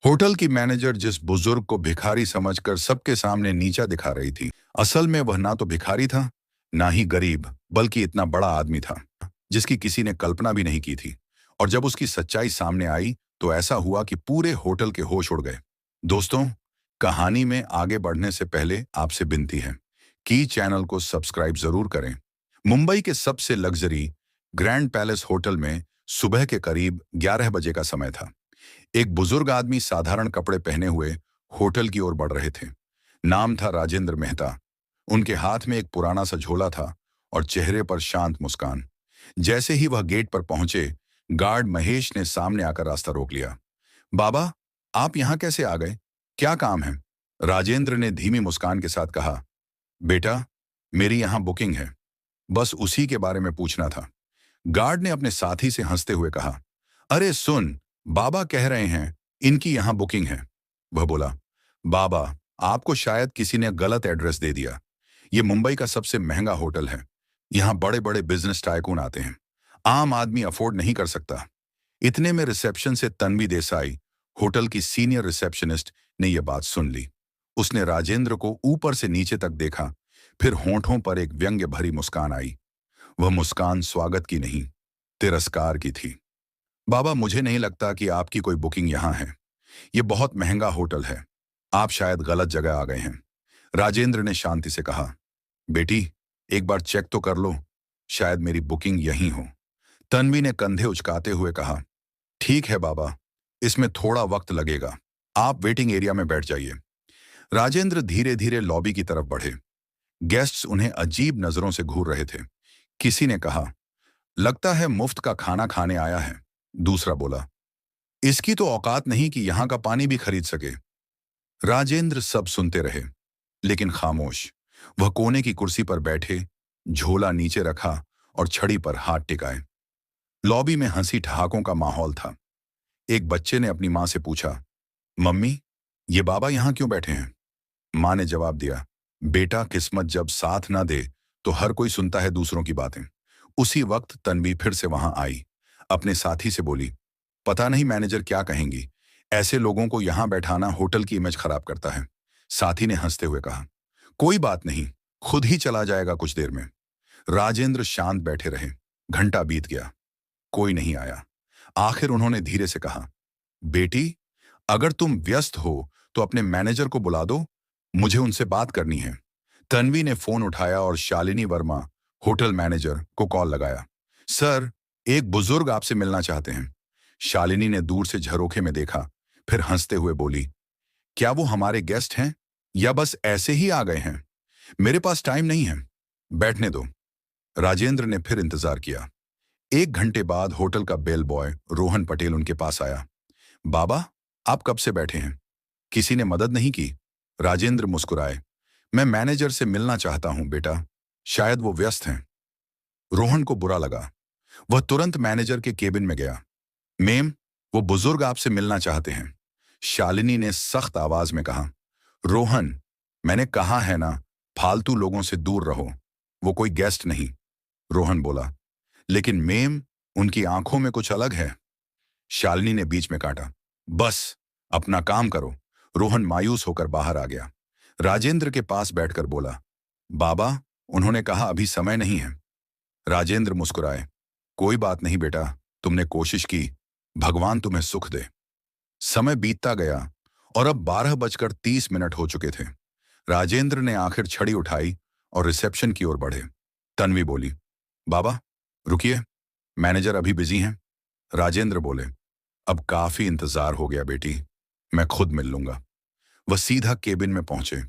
Hotel की manager जिस बुजुर्ग को भिखारी समझकर सबके सामने नीचा दिखा रही थी, असल में वह ना तो भिखारी था, ना ही गरीब, बल्कि इतना बड़ा आदमी था जिसकी किसी ने कल्पना भी नहीं की थी। और जब उसकी सच्चाई सामने आई तो ऐसा हुआ कि पूरे होटल के होश उड़ गए। दोस्तों, कहानी में आगे बढ़ने से पहले आपसे विनती है कि चैनल को सब्सक्राइब जरूर करें। मुंबई के सबसे लग्जरी ग्रैंड पैलेस होटल में सुबह के करीब 11 बजे का समय था। एक बुजुर्ग आदमी साधारण कपड़े पहने हुए होटल की ओर बढ़ रहे थे। नाम था राजेंद्र मेहता। उनके हाथ में एक पुराना सा झोला था और चेहरे पर शांत मुस्कान। जैसे ही वह गेट पर पहुंचे, गार्ड महेश ने सामने आकर रास्ता रोक लिया। बाबा, आप यहां कैसे आ गए? क्या काम है? राजेंद्र ने धीमी मुस्कान के साथ कहा। बेटा, मेरी यहां बुकिंग है, बस उसी के बारे में पूछना था। गार्ड ने अपने साथी से हंसते हुए कहा। अरे सुन, बाबा कह रहे हैं इनकी यहां बुकिंग है। वह बोला। बाबा, आपको शायद किसी ने गलत एड्रेस दे दिया। ये मुंबई का सबसे महंगा होटल है। यहाँ बड़े बड़े बिजनेस टाइकून आते हैं। आम आदमी अफोर्ड नहीं कर सकता। इतने में रिसेप्शन से तन्वी देसाई, होटल की सीनियर रिसेप्शनिस्ट, ने यह बात सुन ली। उसने राजेंद्र को ऊपर से नीचे तक देखा, फिर होंठों पर एक व्यंग्य भरी मुस्कान आई। वह मुस्कान स्वागत की नहीं, तिरस्कार की थी। बाबा, मुझे नहीं लगता कि आपकी कोई बुकिंग यहाँ है। ये बहुत महंगा होटल है। आप शायद गलत जगह आ गए हैं। राजेंद्र ने शांति से कहा। बेटी, एक बार चेक तो कर लो, शायद मेरी बुकिंग यहीं हो। तन्वी ने कंधे उचकाते हुए कहा। ठीक है बाबा, इसमें थोड़ा वक्त लगेगा। आप वेटिंग एरिया में बैठ जाइए। राजेंद्र धीरे धीरे लॉबी की तरफ बढ़े। गेस्ट्स उन्हें अजीब नजरों से घूर रहे थे। किसी ने कहा, लगता है मुफ्त का खाना खाने आया है। दूसरा बोला, इसकी तो औकात नहीं कि यहां का पानी भी खरीद सके। राजेंद्र सब सुनते रहे, लेकिन खामोश। वह कोने की कुर्सी पर बैठे, झोला नीचे रखा और छड़ी पर हाथ टिकाए। लॉबी में हंसी ठहाकों का माहौल था। एक बच्चे ने अपनी मां से पूछा, मम्मी, ये बाबा यहां क्यों बैठे हैं? मां ने जवाब दिया, बेटा, किस्मत जब साथ ना दे तो हर कोई सुनता है दूसरों की बातें। उसी वक्त तन्वी फिर से वहां आई। अपने साथी से बोली, पता नहीं मैनेजर क्या कहेंगी। ऐसे लोगों को यहां बैठाना होटल की इमेज खराब करता है। साथी ने हंसते हुए कहा, कोई बात नहीं, खुद ही चला जाएगा कुछ देर में। राजेंद्र शांत बैठे रहे। घंटा बीत गया, कोई नहीं आया। आखिर उन्होंने धीरे से कहा, बेटी, अगर तुम व्यस्त हो तो अपने मैनेजर को बुला दो, मुझे उनसे बात करनी है। तन्वी ने फोन उठाया और शालिनी वर्मा, होटल मैनेजर, को कॉल लगाया। सर, एक बुजुर्ग आपसे मिलना चाहते हैं। शालिनी ने दूर से झरोखे में देखा, फिर हंसते हुए बोली, क्या वो हमारे गेस्ट हैं या बस ऐसे ही आ गए हैं? मेरे पास टाइम नहीं है, बैठने दो। राजेंद्र ने फिर इंतजार किया। 1 घंटे बाद होटल का बेल बॉय रोहन पटेल उनके पास आया। बाबा, आप कब से बैठे हैं? किसी ने मदद नहीं की? राजेंद्र मुस्कुराए। मैं मैनेजर से मिलना चाहता हूं बेटा, शायद वो व्यस्त हैं। रोहन को बुरा लगा। वह तुरंत मैनेजर के केबिन में गया। मेम, वो बुजुर्ग आपसे मिलना चाहते हैं। शालिनी ने सख्त आवाज में कहा। रोहन, मैंने कहा है ना, फालतू लोगों से दूर रहो। वो कोई गेस्ट नहीं। रोहन बोला, लेकिन मेम, उनकी आंखों में कुछ अलग है। शालिनी ने बीच में काटा। बस, अपना काम करो। रोहन मायूस होकर बाहर आ गया। राजेंद्र के पास बैठकर बोला, बाबा, उन्होंने कहा अभी समय नहीं है। राजेंद्र मुस्कुराए। कोई बात नहीं बेटा, तुमने कोशिश की, भगवान तुम्हें सुख दे। समय बीतता गया और अब 12:30 हो चुके थे। राजेंद्र ने आखिर छड़ी उठाई और रिसेप्शन की ओर बढ़े। तन्वी बोली, बाबा, रुकिए, मैनेजर अभी बिजी हैं। राजेंद्र बोले, अब काफी इंतजार हो गया बेटी, मैं खुद मिल लूंगा। वह सीधा केबिन में पहुंचे।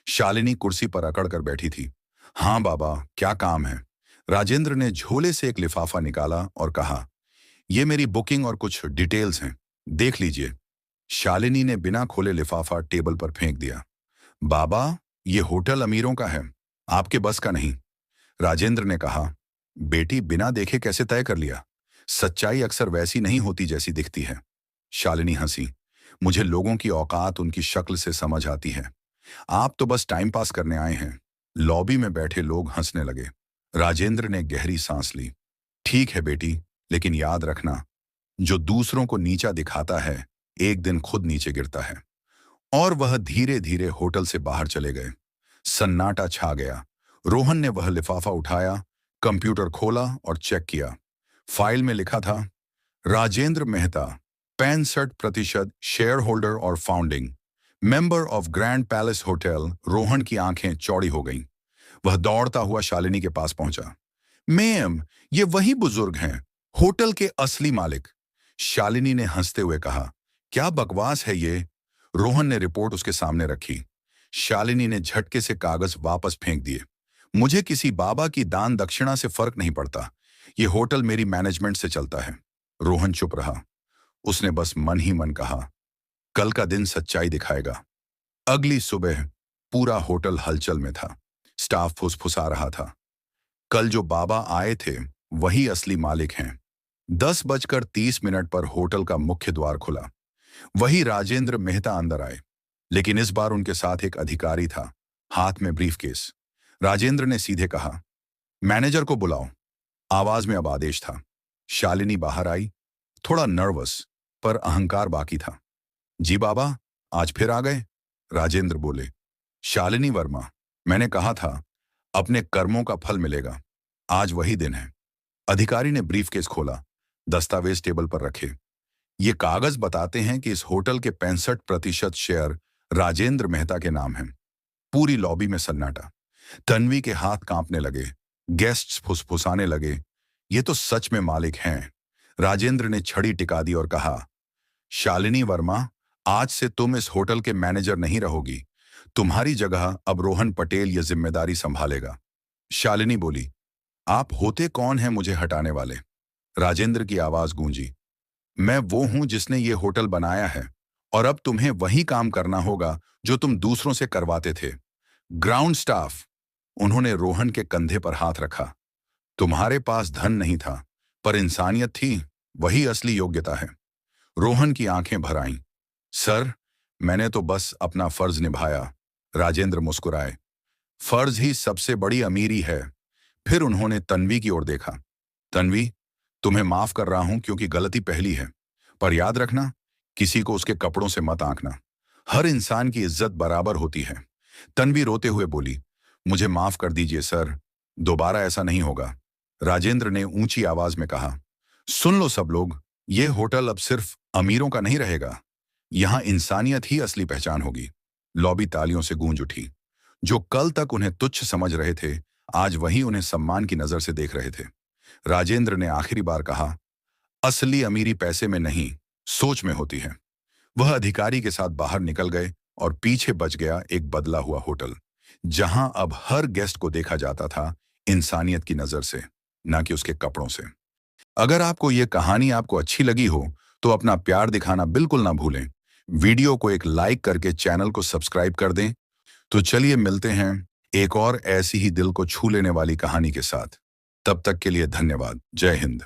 शालिनी कुर्सी पर अकड़ कर बैठी थी। हाँ बाबा, क्या काम है? राजेंद्र ने झोले से एक लिफाफा निकाला और कहा, ये मेरी बुकिंग और कुछ डिटेल्स हैं, देख लीजिए। शालिनी ने बिना खोले लिफाफा टेबल पर फेंक दिया। बाबा, ये होटल अमीरों का है, आपके बस का नहीं। राजेंद्र ने कहा, बेटी, बिना देखे कैसे तय कर लिया? सच्चाई अक्सर वैसी नहीं होती जैसी दिखती है। शालिनी हंसी। मुझे लोगों की औकात उनकी शक्ल से समझ आती है। आप तो बस टाइम पास करने आए हैं। लॉबी में बैठे लोग हंसने लगे। राजेंद्र ने गहरी सांस ली। ठीक है बेटी, लेकिन याद रखना, जो दूसरों को नीचा दिखाता है, एक दिन खुद नीचे गिरता है। और वह धीरे धीरे होटल से बाहर चले गए। सन्नाटा छा गया। रोहन ने वह लिफाफा उठाया, कंप्यूटर खोला और चेक किया। फाइल में लिखा था, राजेंद्र मेहता, 65% शेयर होल्डर और founding member of grand palace hotel. Rohan की आंखें चौड़ी हो गईं। वह दौड़ता हुआ शालिनी के पास पहुंचा। मैम, ये वही बुजुर्ग हैं, होटल के असली मालिक। शालिनी ने हंसते हुए कहा, क्या बकवास है ये। रोहन ने रिपोर्ट उसके सामने रखी। शालिनी ने झटके से कागज वापस फेंक दिए। मुझे किसी बाबा की दान दक्षिणा से फर्क नहीं पड़ता, ये होटल मेरी मैनेजमेंट से चलता है। रोहन चुप रहा। उसने बस मन ही मन कहा, कल का दिन सच्चाई दिखाएगा। अगली सुबह पूरा होटल हलचल में था। स्टाफ फुसफुसा रहा था, कल जो बाबा आए थे वही असली मालिक हैं। 10:30 पर होटल का मुख्य द्वार खुला। वही राजेंद्र मेहता अंदर आए, लेकिन इस बार उनके साथ एक अधिकारी था, हाथ में ब्रीफकेस। राजेंद्र ने सीधे कहा, मैनेजर को बुलाओ। आवाज में अब आदेश था। शालिनी बाहर आई, थोड़ा नर्वस, पर अहंकार बाकी था। जी बाबा, आज फिर आ गए? राजेंद्र बोले। शालिनी वर्मा, मैंने कहा था अपने कर्मों का फल मिलेगा, आज वही दिन है। अधिकारी ने ब्रीफकेस खोला, दस्तावेज टेबल पर रखे। ये कागज बताते हैं कि इस होटल के 65% शेयर राजेंद्र मेहता के नाम हैं। पूरी लॉबी में सन्नाटा। तन्वी के हाथ कांपने लगे, गेस्ट्स फुसफुसाने लगे, ये तो सच में मालिक हैं। राजेंद्र ने छड़ी टिका दी और कहा, शालिनी वर्मा, आज से तुम इस होटल के मैनेजर नहीं रहोगी। तुम्हारी जगह अब रोहन पटेल ये जिम्मेदारी संभालेगा। शालिनी बोली, आप होते कौन हैं मुझे हटाने वाले? राजेंद्र की आवाज गूंजी, मैं वो हूं जिसने ये होटल बनाया है, और अब तुम्हें वही काम करना होगा जो तुम दूसरों से करवाते थे। Ground staff. उन्होंने रोहन के कंधे पर हाथ रखा। तुम्हारे पास धन नहीं था, पर इंसानियत थी, वही असली योग्यता है। रोहन की आंखें भर आईं। सर, मैंने तो बस अपना फर्ज निभाया। राजेंद्र मुस्कुराए। फर्ज ही सबसे बड़ी अमीरी है। फिर उन्होंने तन्वी की ओर देखा। तन्वी, तुम्हें माफ कर रहा हूं क्योंकि गलती पहली है, पर याद रखना, किसी को उसके कपड़ों से मत आंकना। हर इंसान की इज्जत बराबर होती है। तन्वी रोते हुए बोली, मुझे माफ कर दीजिए सर, दोबारा ऐसा नहीं होगा। राजेंद्र ने ऊंची आवाज में कहा, सुन लो सब लोग, ये होटल अब सिर्फ अमीरों का नहीं रहेगा, यहां इंसानियत ही असली पहचान होगी। लॉबी तालियों से गूंज उठी। जो कल तक उन्हें तुच्छ समझ रहे थे, आज वही उन्हें सम्मान की नजर से देख रहे थे। राजेंद्र ने आखिरी बार कहा, असली अमीरी पैसे में नहीं, सोच में होती है। वह अधिकारी के साथ बाहर निकल गए और पीछे बच गया एक बदला हुआ होटल, जहां अब हर गेस्ट को देखा जाता था इंसानियत की नजर से, ना कि उसके कपड़ों से। अगर आपको यह कहानी आपको अच्छी लगी हो तो अपना प्यार दिखाना बिल्कुल ना भूलें। वीडियो को एक लाइक करके चैनल को सब्सक्राइब कर दें। तो चलिए मिलते हैं एक और ऐसी ही दिल को छू लेने वाली कहानी के साथ। तब तक के लिए धन्यवाद। जय हिंद।